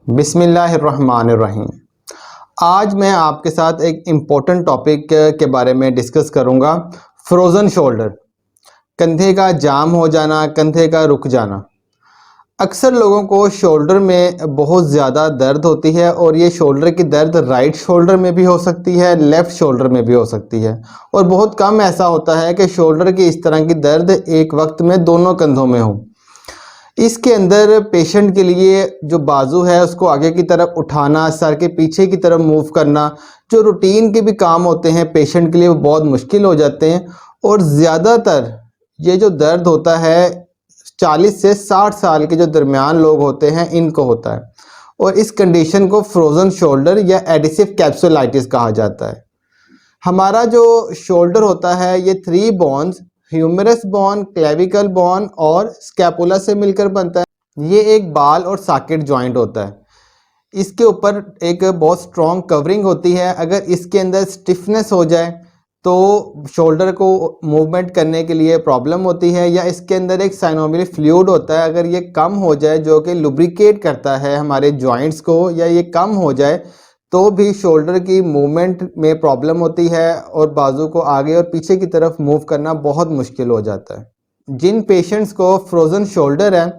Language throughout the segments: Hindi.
बिस्मिल्लाहिर्रहमानिर्रहीम। आज मैं आपके साथ एक इम्पोर्टेंट टॉपिक के बारे में डिस्कस करूंगा। फ्रोज़न शोल्डर, कंधे का जाम हो जाना, कंधे का रुक जाना। अक्सर लोगों को शोल्डर में बहुत ज़्यादा दर्द होती है और ये शोल्डर की दर्द राइट शोल्डर में भी हो सकती है, लेफ़्ट शोल्डर में भी हो सकती है और बहुत कम ऐसा होता है कि शोल्डर की इस तरह की दर्द एक वक्त में दोनों कंधों में हो। इसके अंदर पेशेंट के लिए जो बाजू है उसको आगे की तरफ उठाना, सर के पीछे की तरफ मूव करना, जो रूटीन के भी काम होते हैं पेशेंट के लिए वो बहुत मुश्किल हो जाते हैं। और ज़्यादातर ये जो दर्द होता है 40 से 60 साल के जो दरमियान लोग होते हैं इनको होता है और इस कंडीशन को फ्रोज़न शोल्डर या एडिसिव कैप्सुलाइटिस कहा जाता है। हमारा जो शोल्डर होता है ये 3 bones, humerus bone, clavicle bone और स्कैपुला से मिलकर बनता है। ये एक बाल और सॉकेट जॉइंट होता है। इसके ऊपर एक बहुत स्ट्रॉन्ग कवरिंग होती है। अगर इसके अंदर स्टिफनेस हो जाए तो शोल्डर को मूवमेंट करने के लिए प्रॉब्लम होती है, या इसके अंदर एक साइनोवियल फ्लूइड होता है, अगर ये कम हो जाए जो कि लुब्रिकेट करता है हमारे जॉइंट्स को, या ये कम हो जाए तो भी शोल्डर की मूवमेंट में प्रॉब्लम होती है और बाजू को आगे और पीछे की तरफ मूव करना बहुत मुश्किल हो जाता है। जिन पेशेंट्स को फ्रोज़न शोल्डर है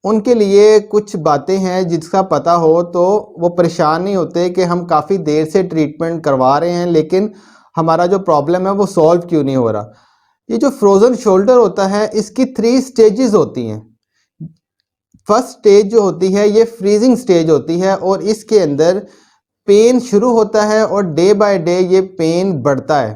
उनके लिए कुछ बातें हैं जिसका पता हो तो वो परेशान नहीं होते कि हम काफ़ी देर से ट्रीटमेंट करवा रहे हैं लेकिन हमारा जो प्रॉब्लम है वो सॉल्व क्यों नहीं हो रहा। ये जो फ्रोज़न शोल्डर होता है इसकी 3 स्टेजेस होती हैं। फर्स्ट स्टेज जो होती है ये फ्रीजिंग स्टेज होती है और इसके अंदर पेन शुरू होता है और डे बाय डे ये पेन बढ़ता है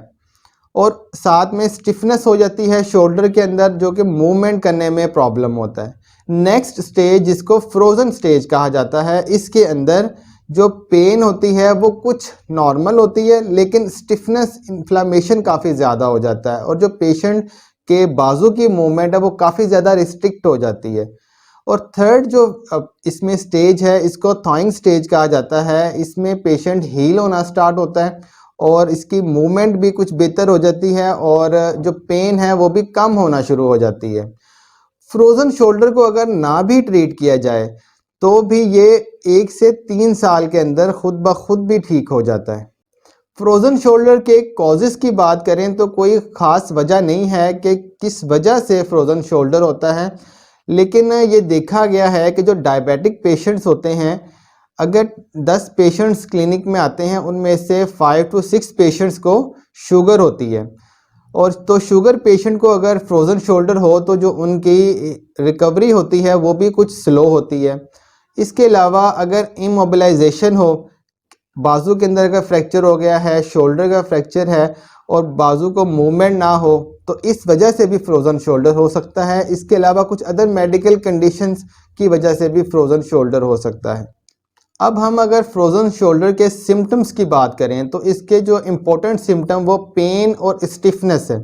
और साथ में स्टिफनेस हो जाती है शोल्डर के अंदर जो कि मूवमेंट करने में प्रॉब्लम होता है। नेक्स्ट स्टेज जिसको फ्रोज़न स्टेज कहा जाता है, इसके अंदर जो पेन होती है वो कुछ नॉर्मल होती है लेकिन स्टिफनेस, इन्फ्लामेशन काफ़ी ज़्यादा हो जाता है और जो पेशेंट के बाजू की मूवमेंट है वो काफ़ी ज़्यादा रिस्ट्रिक्ट हो जाती है। और थर्ड जो इसमें स्टेज है इसको थॉइंग स्टेज कहा जाता है। इसमें पेशेंट हील होना स्टार्ट होता है और इसकी मूवमेंट भी कुछ बेहतर हो जाती है और जो पेन है वो भी कम होना शुरू हो जाती है। फ्रोज़न शोल्डर को अगर ना भी ट्रीट किया जाए तो भी ये 1 से 3 साल के अंदर खुद ब खुद भी ठीक हो जाता है। फ्रोज़न शोल्डर के कॉजेज़ की बात करें तो कोई ख़ास वजह नहीं है कि किस वजह से फ्रोज़न शोल्डर होता है, लेकिन ये देखा गया है कि जो डायबिटिक पेशेंट्स होते हैं, अगर 10 पेशेंट्स क्लिनिक में आते हैं उनमें से 5 to 6 पेशेंट्स को शुगर होती है और तो शुगर पेशेंट को अगर फ्रोज़न शोल्डर हो तो जो उनकी रिकवरी होती है वो भी कुछ स्लो होती है। इसके अलावा अगर इमोबिलाइजेशन हो, बाजू के अंदर का फ्रैक्चर हो गया है, शोल्डर का फ्रैक्चर है और बाजू को मूवमेंट ना हो तो इस वजह से भी फ्रोज़न शोल्डर हो सकता है। इसके अलावा कुछ अदर मेडिकल कंडीशंस की वजह से भी फ्रोज़न शोल्डर हो सकता है। अब हम अगर फ्रोज़न शोल्डर के सिम्टम्स की बात करें तो इसके जो इम्पोर्टेंट सिम्टम वो पेन और स्टिफनेस है।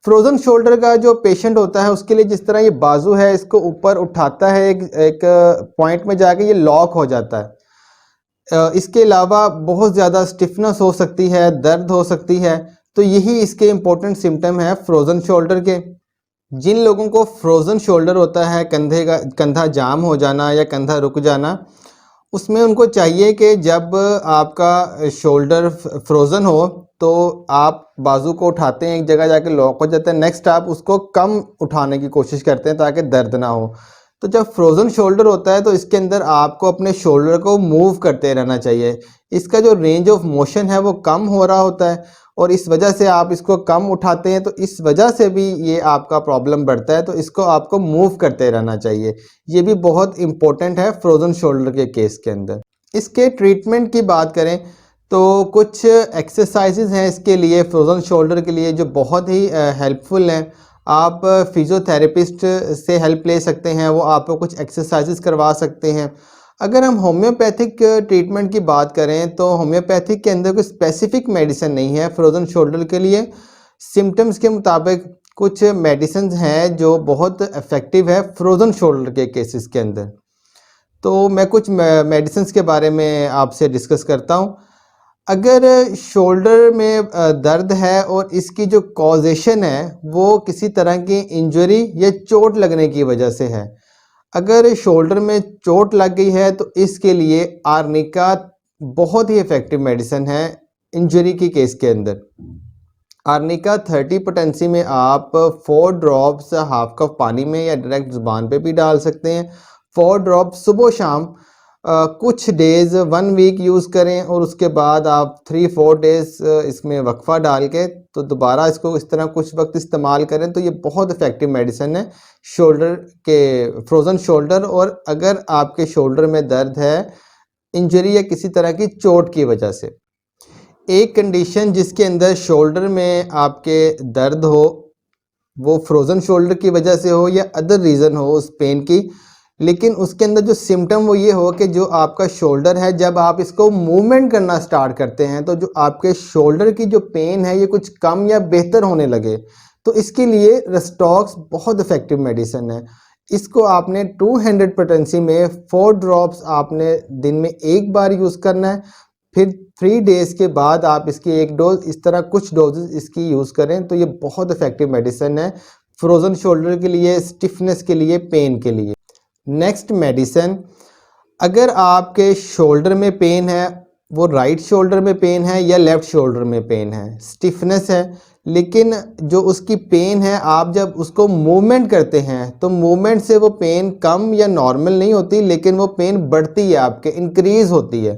फ्रोज़न शोल्डर का जो पेशेंट होता है उसके लिए जिस तरह ये बाजू है इसको ऊपर उठाता है एक पॉइंट में जाके ये लॉक हो जाता है। इसके अलावा बहुत ज़्यादा स्टिफनेस हो सकती है, दर्द हो सकती है, तो यही इसके इम्पोर्टेंट सिम्टम है फ्रोज़न शोल्डर के। जिन लोगों को फ्रोज़न शोल्डर होता है, कंधा जाम हो जाना या कंधा रुक जाना, उसमें उनको चाहिए कि जब आपका शोल्डर फ्रोज़न हो तो आप बाजू को उठाते हैं, एक जगह जाके लॉक हो जाता है, नेक्स्ट आप उसको कम उठाने की कोशिश करते हैं ताकि दर्द ना हो। तो जब फ्रोज़न शोल्डर होता है तो इसके अंदर आपको अपने शोल्डर को मूव करते रहना चाहिए। इसका जो रेंज ऑफ मोशन है वो कम हो रहा होता है और इस वजह से आप इसको कम उठाते हैं तो इस वजह से भी ये आपका प्रॉब्लम बढ़ता है, तो इसको आपको मूव करते रहना चाहिए। ये भी बहुत इम्पोर्टेंट है फ्रोज़न शोल्डर के केस के अंदर। इसके ट्रीटमेंट की बात करें तो कुछ एक्सरसाइजेज हैं इसके लिए, फ्रोज़न शोल्डर के लिए, जो बहुत ही हेल्पफुल हैं। आप फिजियोथेरेपिस्ट से हेल्प ले सकते हैं, वो आपको कुछ एक्सरसाइजेज करवा सकते हैं। अगर हम होम्योपैथिक ट्रीटमेंट की बात करें तो होम्योपैथिक के अंदर कोई स्पेसिफिक मेडिसिन नहीं है फ्रोज़न शोल्डर के लिए। सिम्टम्स के मुताबिक कुछ मेडिसिन हैं जो बहुत इफ़ेक्टिव है फ्रोज़न शोल्डर के केसेस के अंदर। तो मैं कुछ मेडिसिन के बारे में आपसे डिस्कस करता हूँ। अगर शोल्डर में दर्द है और इसकी जो कॉजेशन है वो किसी तरह की इंजरी या चोट लगने की वजह से है, अगर शोल्डर में चोट लग गई है तो इसके लिए आर्निका बहुत ही इफ़ेक्टिव मेडिसिन है इंजरी की केस के अंदर। आर्निका 30 पोटेंसी में आप 4 ड्रॉप्स हाफ कप पानी में या डायरेक्ट ज़ुबान पे भी डाल सकते हैं। 4 ड्रॉप सुबह शाम कुछ डेज़ 1 वीक यूज़ करें और उसके बाद आप 3-4 डेज़ इसमें वक्फा डाल के तो दोबारा इसको इस तरह कुछ वक्त इस्तेमाल करें तो ये बहुत इफ़ेक्टिव मेडिसिन है शोल्डर के, फ्रोज़न शोल्डर। और अगर आपके शोल्डर में दर्द है इंजरी या किसी तरह की चोट की वजह से, एक कंडीशन जिसके अंदर शोल्डर में आपके दर्द हो, वो फ्रोज़न शोल्डर की वजह से हो या अदर रीज़न हो उस पेन की, लेकिन उसके अंदर जो सिम्टम वो ये हो कि जो आपका शोल्डर है जब आप इसको मूवमेंट करना स्टार्ट करते हैं तो जो आपके शोल्डर की जो पेन है ये कुछ कम या बेहतर होने लगे, तो इसके लिए रेस्टॉक्स बहुत इफ़ेक्टिव मेडिसिन है। इसको आपने 200 पोटेंसी में 4 ड्रॉप्स आपने दिन में एक बार यूज़ करना है, फिर 3 डेज़ के बाद आप इसकी एक डोज, इस तरह कुछ डोजेस इसकी यूज़ करें तो ये बहुत इफ़ेक्टिव मेडिसिन है फ्रोज़न शोल्डर के लिए, स्टिफनेस के लिए, पेन के लिए। नेक्स्ट मेडिसिन, अगर आपके शोल्डर में पेन है, वो राइट शोल्डर में पेन है या लेफ़्ट शोल्डर में पेन है, स्टिफनेस है, लेकिन जो उसकी पेन है आप जब उसको मूवमेंट करते हैं तो मूवमेंट से वो पेन कम या नॉर्मल नहीं होती, लेकिन वो पेन बढ़ती है, आपके इंक्रीज़ होती है।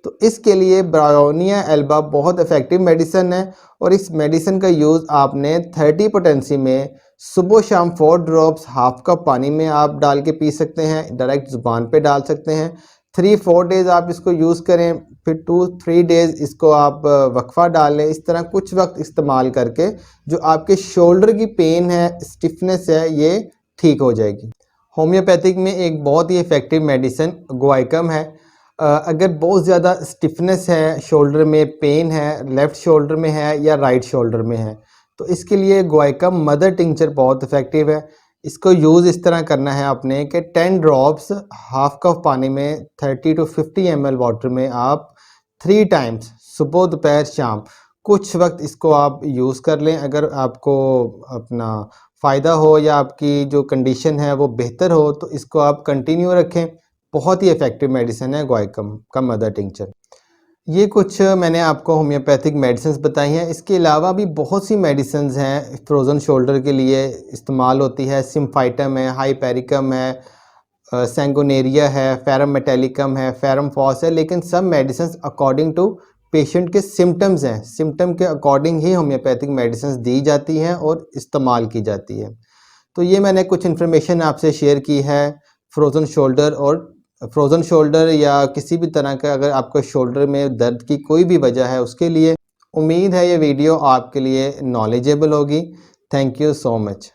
तो इसके लिए ब्रायोनिया एल्बा बहुत इफ़ेक्टिव मेडिसिन है और इस मेडिसिन का यूज़ आपने 30 पोटेंसी में सुबह शाम 4 ड्रॉप्स हाफ कप पानी में आप डाल के पी सकते हैं, डायरेक्ट ज़ुबान पे डाल सकते हैं। 3-4 डेज़ आप इसको यूज़ करें, फिर 2-3 डेज़ इसको आप वक्फा डाल लें। इस तरह कुछ वक्त इस्तेमाल करके जो आपके शोल्डर की पेन है, स्टिफनेस है, ये ठीक हो जाएगी। होम्योपैथिक में एक बहुत ही इफ़ेक्टिव मेडिसिन गुआइकम है। अगर बहुत ज़्यादा स्टिफनेस है, शोल्डर में पेन है, लेफ़्ट शोल्डर में है या राइट शोल्डर में है, तो इसके लिए गुआइकम मदर टिंचर बहुत इफ़ेक्टिव है। इसको यूज़ इस तरह करना है आपने कि 10 ड्रॉप्स हाफ कप पानी में 30 to 50 ml वाटर में आप 3 टाइम्स सुबह, दोपहर, शाम कुछ वक्त इसको आप यूज़ कर लें। अगर आपको अपना फ़ायदा हो या आपकी जो कंडीशन है वो बेहतर हो तो इसको आप कंटिन्यू रखें। बहुत ही इफ़ेक्टिव मेडिसिन है गुआइकम का मदर टिंचर। ये कुछ मैंने आपको होम्योपैथिक मेडिसिन्स बताई हैं। इसके अलावा भी बहुत सी मेडिसिन्स हैं फ्रोज़न शोल्डर के लिए इस्तेमाल होती है। सिम्फाइटम है, हाइपेरिकम है, सैंगोनेरिया है, फेरम मेटेलिकम है, फेरम फॉस है, लेकिन सब मेडिसिन्स अकॉर्डिंग टू पेशेंट के सिम्टम्स हैं। सिम्टम के अकॉर्डिंग ही होम्योपैथिक मेडिसिन्स दी जाती हैं और इस्तेमाल की जाती है। तो ये मैंने कुछ इन्फॉर्मेशन आपसे शेयर की है फ्रोज़न शोल्डर और फ्रोज़न शोल्डर या किसी भी तरह का अगर आपको शोल्डर में दर्द की कोई भी वजह है उसके लिए। उम्मीद है ये वीडियो आपके लिए नॉलेजेबल होगी। Thank you so much.